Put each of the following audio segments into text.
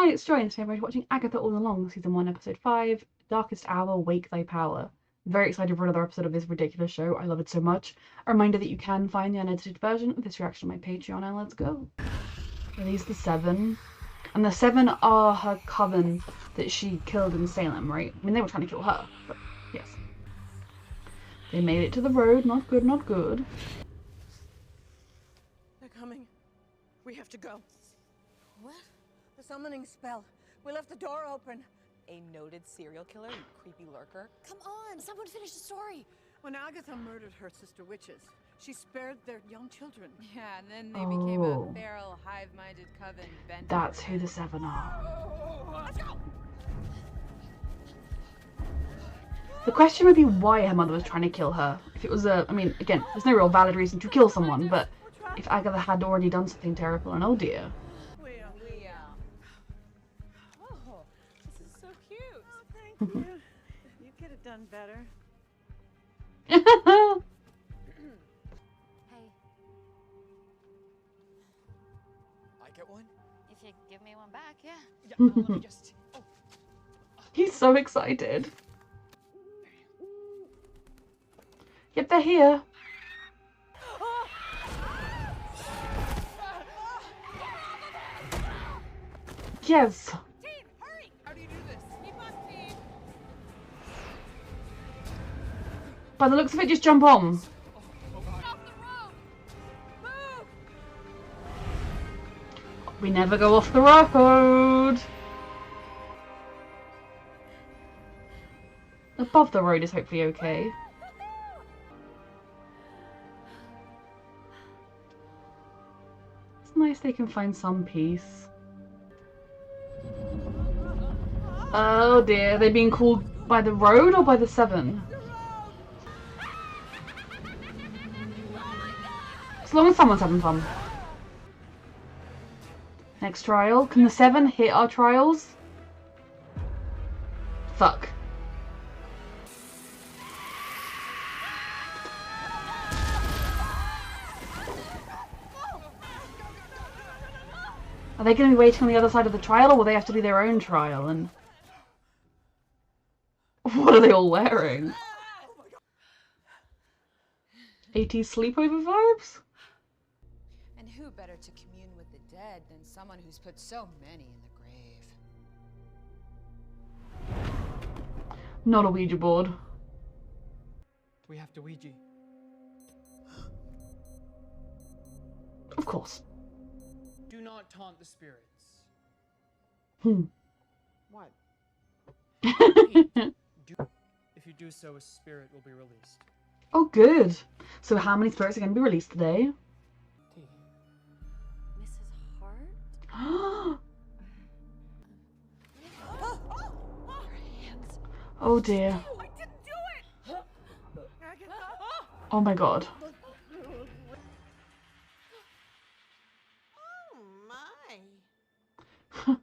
Hi, it's Joy, and today we're watching Agatha All Along, Season 1, Episode 5, Darkest Hour, Wake Thy Power. I'm very excited for another episode of this ridiculous show. I love it so much. A reminder that you can find the unedited version of this reaction on my Patreon, and let's go. Are these the 7? And the 7 are her coven that she killed in Salem, right? I mean, they were trying to kill her, but yes. They made it to the road. Not good, not good. They're coming. We have to go. What? The summoning spell. We left the door open. A noted serial killer, you creepy lurker? Come on, someone finish the story. When Agatha murdered her sister witches, she spared their young children. Yeah, and then they became a feral, hive-minded coven bent. That's who the 7 are. Let's go! The question would be why her mother was trying to kill her. If it was a, I mean, again, there's no real valid reason to kill someone, but if Agatha had already done something terrible, and oh dear. Oh, this is so cute. Thank you. You could have done better. Hey. I get one? If you give me one back, yeah. Yeah, let me just... Oh. He's so excited. Yep, they're here. Yes. Team, hurry! How do you do this? Keep up, team. By the looks of it, just jump on. Off the road. Move! We never go off the road. Above the road is hopefully okay. It's nice they can find some peace. Oh dear, they're being called by the road or by the 7? As long as someone's having fun. Next trial. Can the 7 hit our trials? Fuck. Are they going to be waiting on the other side of the trial, or will they have to do their own trial? And what are they all wearing? 80s sleepover vibes? And who better to commune with the dead than someone who's put so many in the grave? Not a Ouija board. We have to Ouija. Of course. Do not taunt the spirits. What? If you do so, a spirit will be released. Oh, good. So how many spirits are going to be released today? Mrs. Hart? Oh dear. I didn't do it! Oh my god. Oh my. What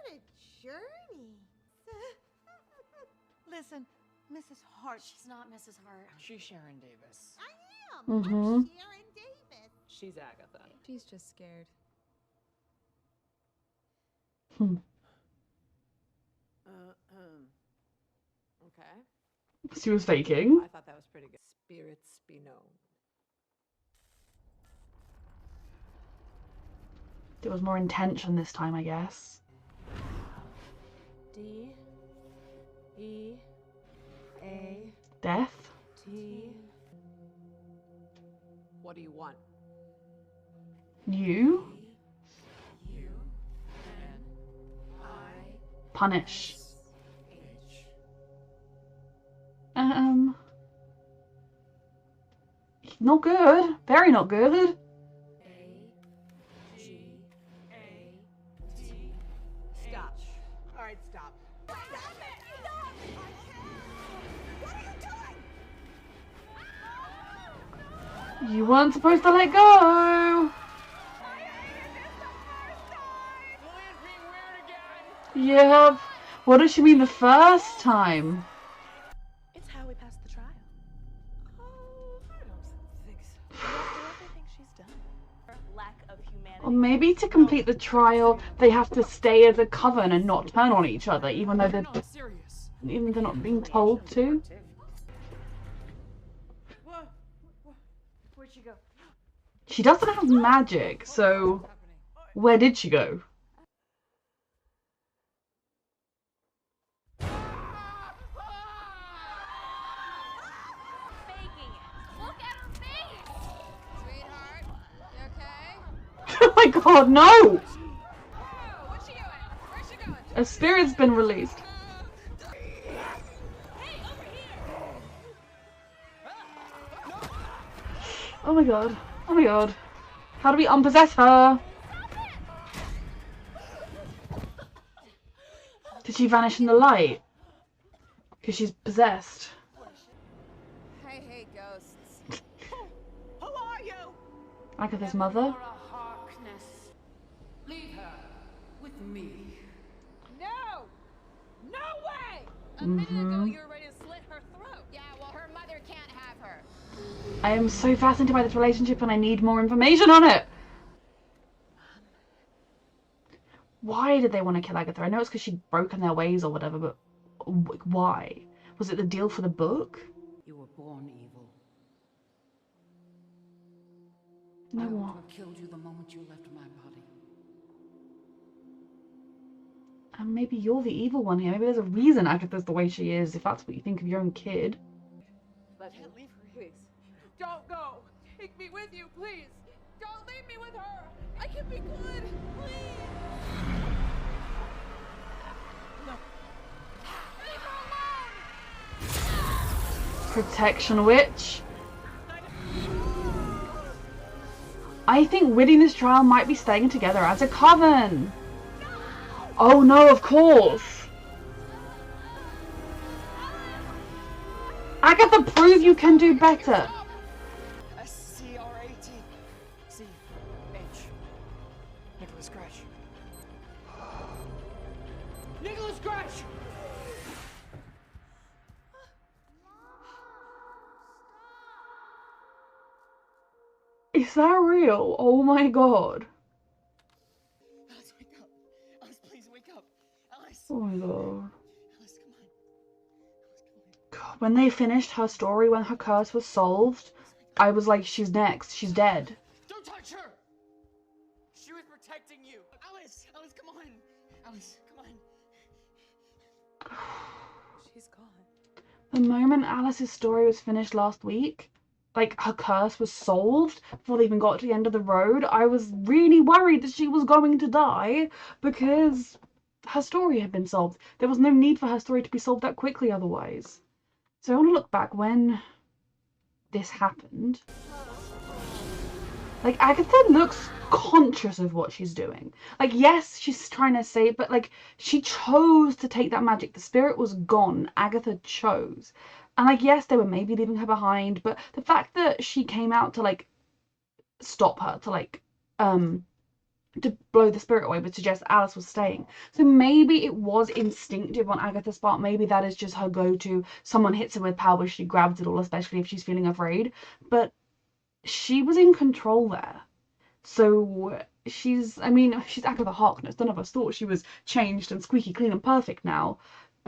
a journey. Listen, Mrs. Hart. She's not Mrs. Hart. She's Sharon Davis. I am. Mm-hmm. I'm Sharon Davis. She's Agatha. She's just scared. Okay. She was faking. I thought that was pretty good. Spirits be known. There was more intention this time, I guess. D E A Death? T. What do you want? You? U N I Punish. H. Not good. Very not good. A-G-A-T. Stop. All right, stop. Stop it! Stop! What are you doing? You weren't supposed to let go. Yep. What does she mean the first time? It's how we passed the trial. Oh, I don't think so. After everything she's done. Her lack of humanity. Oh Maybe to complete the trial, they have to stay as a coven and not turn on each other, even though No, I'm serious. they're not being told to. Where'd she go? She doesn't have magic, so where did she go? Faking it. Look at her face! Sweetheart, you okay? Oh my god, no! Whoa, what's she doing? Where's she going? A spirit's been released. Hey, over here! Oh my god. Oh my god. How do we unpossess her? Did she vanish in the light? Because she's possessed. I hate ghosts. Who are you? Agatha's mother. Harkness. Leave her with me. No! No way! A minute ago you were ready to slit her throat. Yeah, well, her mother can't have her. I am so fascinated by this relationship and I need more information on it. Why did they want to kill Agatha? I know it's because she'd broken their ways or whatever, but why? Was it the deal for the book? You were born evil. No I ought to one. have killed you the moment you left my body. And maybe you're the evil one here. Maybe there's a reason Agatha's the way she is, if that's what you think of your own kid. Let me leave her. Please. Don't go. Take me with you, please. Don't leave me with her. I can be good. Please. No. Leave her alone. Protection witch. I think winning this trial might be staying together as a coven. Oh no, of course. Agatha, prove you can do better. SCRAT. C. H. Nicholas Scratch. Nicholas Scratch! Is that real? Oh my god. Alice, wake up. Alice, please wake up. Alice. Oh my god. Alice, come on. Alice, come on. God, when they finished her story, when her curse was solved, I was like, she's next. She's dead. Don't touch her! She was protecting you. Alice! Alice, come on! Alice, come on. She's gone. The moment Alice's story was finished last week, like her curse was solved before they even got to the end of the road, I was really worried that she was going to die because her story had been solved. There was no need for her story to be solved that quickly otherwise. So I want to look back when this happened. Like, Agatha looks conscious of what she's doing. Like, yes, she's trying to save, but like, she chose to take that magic. The spirit was gone. Agatha chose. And like, yes, they were maybe leaving her behind, but the fact that she came out to like stop her, to like to blow the spirit away, would suggest Alice was staying. So maybe it was instinctive on Agatha's part. Maybe that is just her go-to. Someone hits her with power, she grabs it all, especially if she's feeling afraid. But she was in control there. So she's Agatha Harkness. None of us thought she was changed and squeaky clean and perfect now.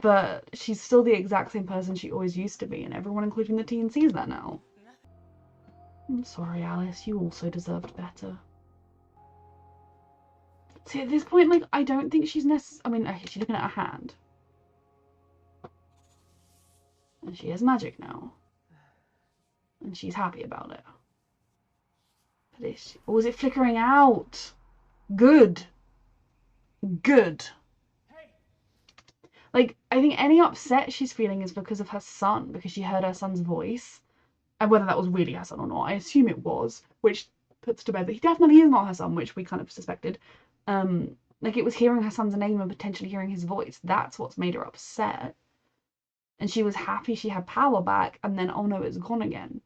But she's still the exact same person she always used to be, and everyone, including the teen, sees that now. I'm sorry, Alice. You also deserved better. See, at this point, like, I don't think she's okay, she's looking at her hand. And she has magic now. And she's happy about it. But is it flickering out? Good. Good. Like, I think any upset she's feeling is because of her son, because she heard her son's voice. And whether that was really her son or not, I assume it was, which puts to bed that he definitely is not her son, which we kind of suspected. Like, it was hearing her son's name and potentially hearing his voice. That's what's made her upset. And she was happy she had power back, and then, oh no, it's gone again.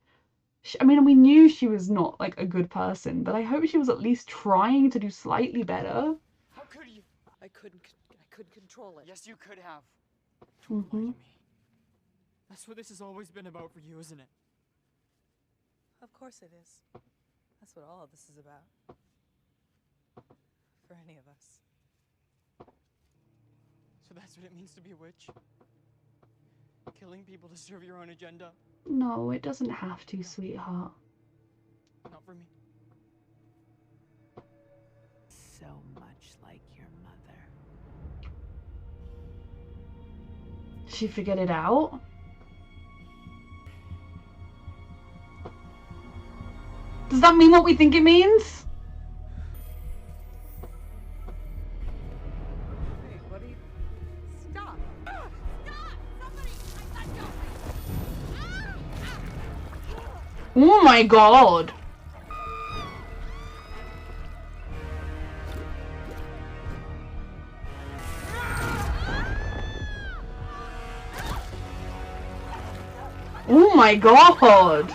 We knew she was not, like, a good person, but I hope she was at least trying to do slightly better. How could you? I couldn't control it. Yes, you could have. Don't lie to me. That's what this has always been about for you, isn't it? Of course it is. That's what all of this is about. for any of us. So that's what it means to be a witch? Killing people to serve your own agenda? No, it doesn't have to, sweetheart. Not for me. So much like your mother. She figured it out. Does that mean what we think it means? Hey, buddy. Stop. Stop! Somebody! I let go! Oh my god. Oh my god.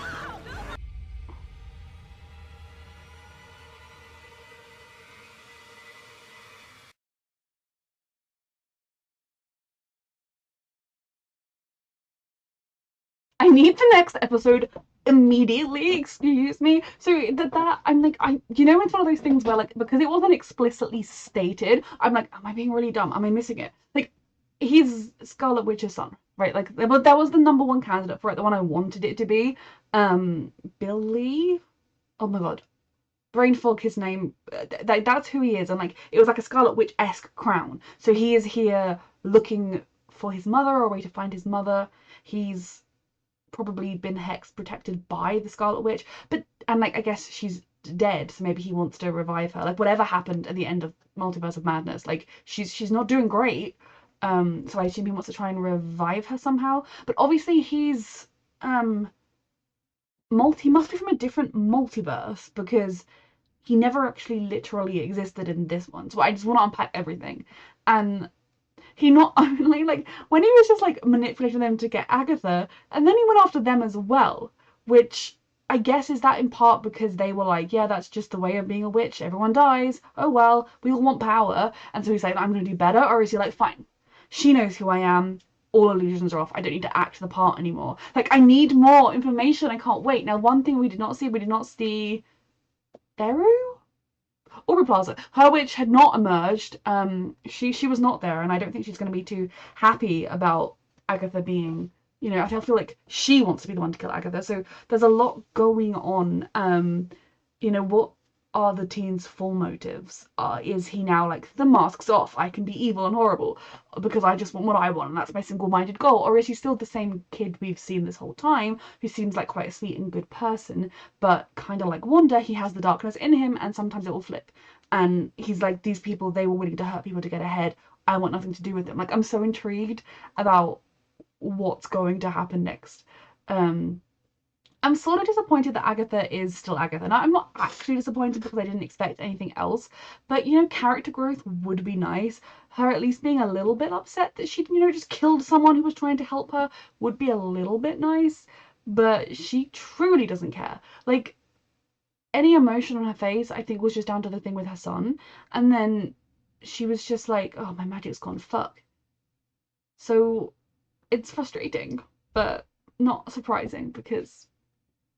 I need the next episode immediately, excuse me. So that I'm like, you know, it's one of those things where, like, because it wasn't explicitly stated, I'm like, am I being really dumb? Am I missing it? Like, he's Scarlet Witch's son, right? Like, that was the number one candidate for it, the one I wanted it to be. Billy? Oh my god. Brain fog, his name. That's who he is. And, like, it was like a Scarlet Witch-esque crown. So he is here looking for his mother, or a way to find his mother. He's probably been hexed, protected by the Scarlet Witch, and like, I guess she's dead, so maybe he wants to revive her. Like, whatever happened at the end of Multiverse of Madness, like, she's not doing great, so I assume he wants to try and revive her somehow. But obviously he's he must be from a different multiverse, because he never actually literally existed in this one. So I just want to unpack everything. And he not only, like, when he was just, like, manipulating them to get Agatha, and then he went after them as well, which I guess is that in part because they were like, yeah, that's just the way of being a witch, everyone dies, oh well, we all want power, and so he's like, I'm gonna do better? Or is he like, fine, she knows who I am, all illusions are off, I don't need to act the part anymore. Like, I need more information, I can't wait. Now, one thing we did not see Beru? Aubrey Plaza, her witch had not emerged. She was not there, and I don't think she's going to be too happy about Agatha being, you know, I feel like she wants to be the one to kill Agatha. So there's a lot going on. You know, what are the teen's full motives? Is he now like, the mask's off, I can be evil and horrible because I just want what I want and that's my single-minded goal? Or is he still the same kid we've seen this whole time, who seems like quite a sweet and good person, but kind of like Wanda, he has the darkness in him and sometimes it will flip, and he's like, these people, they were willing to hurt people to get ahead, I want nothing to do with them. Like, I'm so intrigued about what's going to happen next. I'm sort of disappointed that Agatha is still Agatha. Now, I'm not actually disappointed because I didn't expect anything else, but, you know, character growth would be nice. Her at least being a little bit upset that she, you know, just killed someone who was trying to help her would be a little bit nice, but she truly doesn't care. Like, any emotion on her face, I think, was just down to the thing with her son, and then she was just like, oh, my magic's gone, fuck. So, it's frustrating, but not surprising because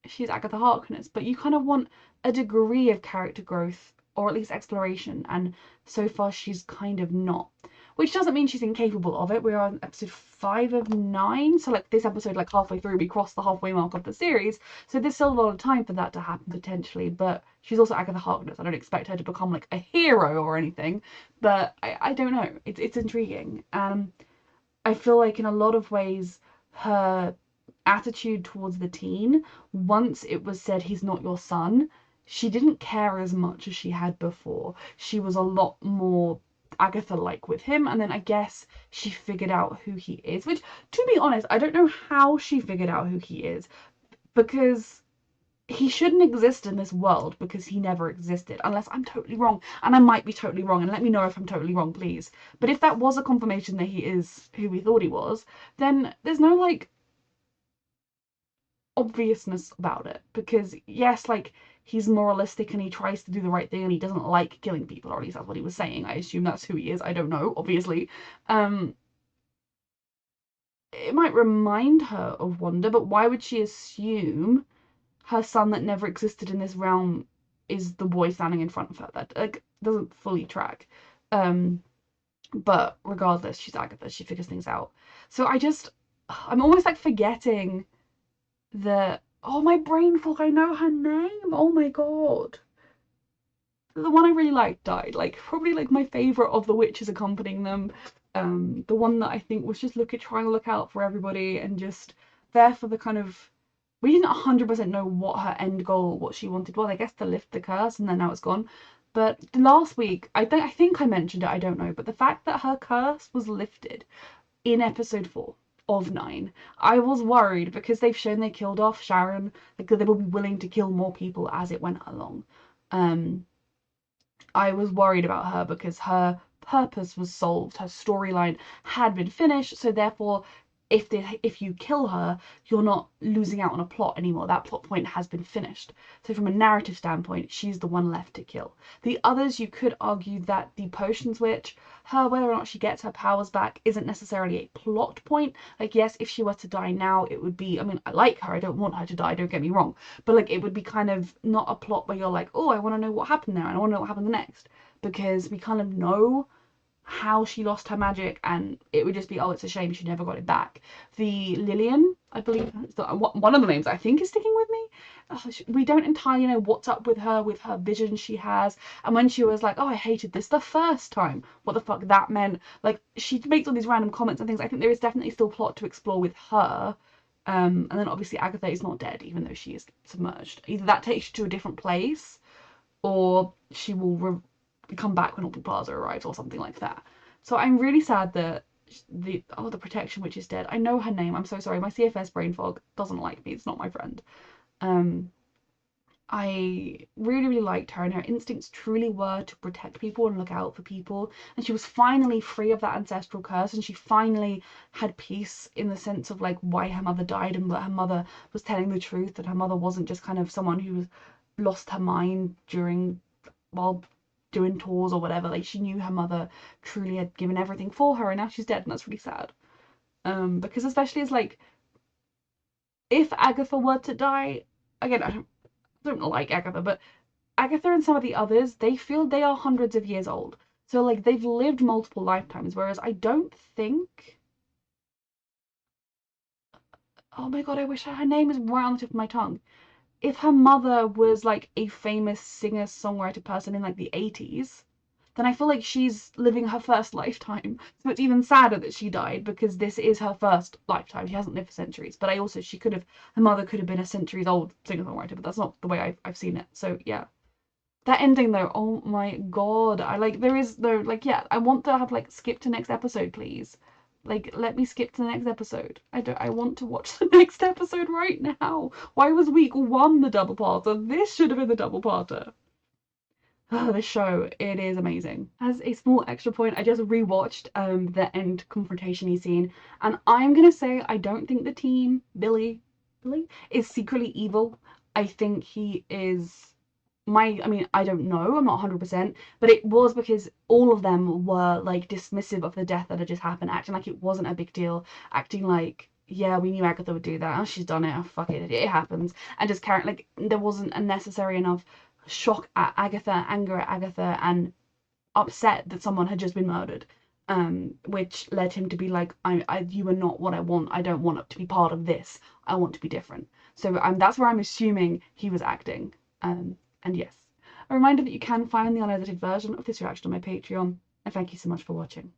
she's Agatha Harkness, but you kind of want a degree of character growth, or at least exploration, and so far she's kind of not. Which doesn't mean she's incapable of it. We are on episode 5 of 9, so like this episode, like halfway through, we crossed the halfway mark of the series, so there's still a lot of time for that to happen potentially, but she's also Agatha Harkness. I don't expect her to become like a hero or anything, but I don't know. It's intriguing. I feel like in a lot of ways, her attitude towards the teen, once it was said he's not your son, she didn't care as much as she had before. She was a lot more Agatha-like with him, and then I guess she figured out who he is, which, to be honest, I don't know how she figured out who he is, because he shouldn't exist in this world because he never existed, unless I'm totally wrong, and I might be totally wrong, and let me know if I'm totally wrong, please. But if that was a confirmation that he is who we thought he was, then there's no, like, obviousness about it, because yes, like, he's moralistic and he tries to do the right thing and he doesn't like killing people, or at least that's what he was saying. I assume that's who he is. I don't know, obviously. It might remind her of Wanda, but why would she assume her son that never existed in this realm is the boy standing in front of her? That, like, doesn't fully track. But regardless, she's Agatha. She figures things out. So I'm almost like forgetting that. Oh, my brain fog. I know her name. Oh my god. The one I really liked died. Like, probably like my favorite of the witches accompanying them. The one that I think was just trying to look out for everybody and just there for the kind of. We didn't 100% know what her end goal, what she wanted was. I guess to lift the curse, and then now it's gone. But last week, I think I mentioned it. I don't know, but the fact that her curse was lifted in episode 4 of 9, I was worried because they've shown they killed off Sharon. Like they will be willing to kill more people as it went along. I was worried about her because her purpose was solved, her storyline had been finished, so therefore if you kill her, you're not losing out on a plot anymore. That plot point has been finished. So from a narrative standpoint, she's the one left to kill. The others, you could argue that the potions witch, whether or not she gets her powers back isn't necessarily a plot point. Like, yes, if she were to die now, it would be, I mean, I like her, I don't want her to die, don't get me wrong, but like it would be kind of not a plot where you're like, oh, I want to know what happened there and I want to know what happened next, because we kind of know how she lost her magic, and it would just be, oh, it's a shame she never got it back. The Lillian, I believe, one of the names I think is sticking with me. We don't entirely know what's up with her vision she has, and when she was like, oh, I hated this the first time, what the fuck that meant. Like, she makes all these random comments and things. I think there is definitely still plot to explore with her. And then obviously Agatha is not dead, even though she is submerged. Either that takes you to a different place, or she will come back when Aubrey Plaza arrives or something like that. So I'm really sad that the protection witch is dead. I know her name. I'm so sorry. My CFS brain fog doesn't like me. It's not my friend. I really, really liked her, and her instincts truly were to protect people and look out for people. And she was finally free of that ancestral curse, and she finally had peace in the sense of like why her mother died, and that her mother was telling the truth, and her mother wasn't just kind of someone who lost her mind while doing tours or whatever. Like, she knew her mother truly had given everything for her, and now she's dead, and that's really sad. Because especially as like, if Agatha were to die, again, I don't like Agatha, but Agatha and some of the others, they feel they are hundreds of years old. So like, they've lived multiple lifetimes, whereas I don't think. Oh my god, I wish her name is right on the tip of my tongue. If her mother was like a famous singer songwriter person in like the 80s, then I feel like she's living her first lifetime. So it's even sadder that she died, because this is her first lifetime. She hasn't lived for centuries. But her mother could have been a centuries old singer songwriter, but that's not the way I've seen it. So yeah. That ending though, oh my god. I want to have like skip to next episode, please. Like, let me skip to the next episode. I want to watch the next episode right now. Why was week 1 the double parter? This should have been the double parter. This show, it is amazing. As a small extra point, I just rewatched the end confrontation scene, and I'm gonna say I don't think the teen, Billy, is secretly evil. I think he is I don't know, I'm not 100%, but it was because all of them were like dismissive of the death that had just happened, acting like it wasn't a big deal, acting like, yeah, we knew Agatha would do that, oh, she's done it, oh, fuck it, it happens, and just carrying, like, there wasn't a necessary enough shock at Agatha, anger at Agatha, and upset that someone had just been murdered, which led him to be like, you are not what I want, I don't want to be part of this, I want to be different. So that's where I'm assuming he was acting. And yes, a reminder that you can find the unedited version of this reaction on my Patreon, and thank you so much for watching.